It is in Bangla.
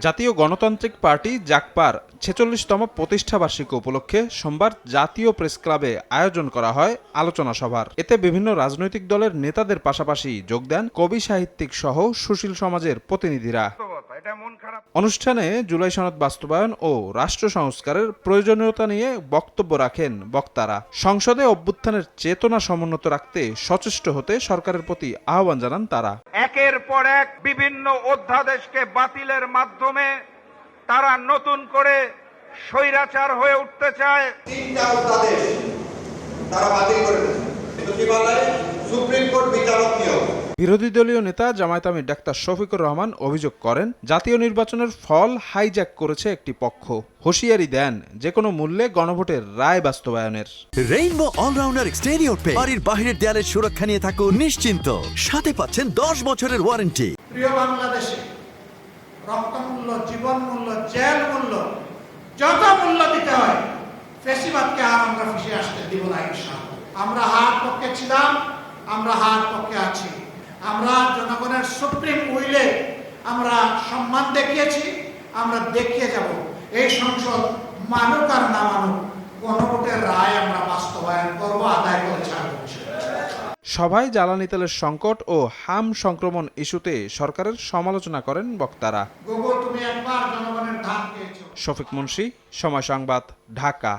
জাতীয় গণতান্ত্রিক পার্টি জাগপার ৪৬তম প্রতিষ্ঠাবার্ষিকী উপলক্ষে সোমবার জাতীয় প্রেস ক্লাবে আয়োজন করা হয় আলোচনা সভার। এতে বিভিন্ন রাজনৈতিক দলের নেতাদের পাশাপাশি যোগ দেন কবি সাহিত্যিক সহ সুশীল সমাজের প্রতিনিধিরা। অনুষ্ঠানে জুলাই সনদ বাস্তবায়ন ও রাষ্ট্র সংস্কারের প্রয়োজনীয়তা নিয়ে বক্তব্য রাখেন বক্তারা। সংসদে অভ্যুত্থানের চেতনা সমুন্নত রাখতে সচেষ্ট হতে সরকারের প্রতি আহ্বান জানান তারা। একের পর এক বিভিন্ন অধ্যাদেশকে বাতিলের মাধ্যমে তারা নতুন করে স্বৈরাচার হয়ে উঠতে চায়। 3টা অধ্যাদেশ তারা বাতিল করে দিয়েছে, কিন্তু কি বলে সুপ্রিম কোর্ট বিচারক নিয়োগ। বিরোধী দলীয় নেতা জামায়াত আমির ডাক্তার শফিকুর রহমান অভিযোগ করেন, জাতীয় নির্বাচনের ফল হাইজ্যাক করেছে একটি পক্ষ। হুঁশিয়ারি দেন যে কোনো মূল্যে গণভোটের রায় বাস্তবায়নের। রেইনবো অলরাউন্ডার এক্সটেরিয়র পেইন্ট বাড়ির বাহিরের দেয়ালের সুরক্ষা নিয়ে থাকুন নিশ্চিন্ত, সাথে পাচ্ছেন 10 বছরের ওয়ারেন্টি। প্রিয় বাংলাদেশে রক্তমূল্য, জীবন মূল্য, জেল মূল্য, যত মূল্য দিতে হয় ফেসিবাদকে আর আমরা ফিরে আসতে দিব না ইনশাআল্লাহ। আমরা হার পক্ষে ছিলাম, আমরা হার পক্ষে আছি। আমরা জনগণের সুপ্রিম উইলে আমরা সম্মান দেখিয়েছি, আমরা দেখিয়ে যাব। এই সংসদ মানুক আর না মানুক গণভোটের রায় আমরা বাস্তবায়ন করব, আদায় করে ছাড়ব। সভায় জ্বালানি তেলের সংকট ও হাম সংক্রমণ ইস্যুতে সরকারের সমালোচনা করেন বক্তারা। গোগো, তুমি একবার জনগণের ধান খেয়েছো। শফিক মুন্সি, সময় সংবাদ, ঢাকা।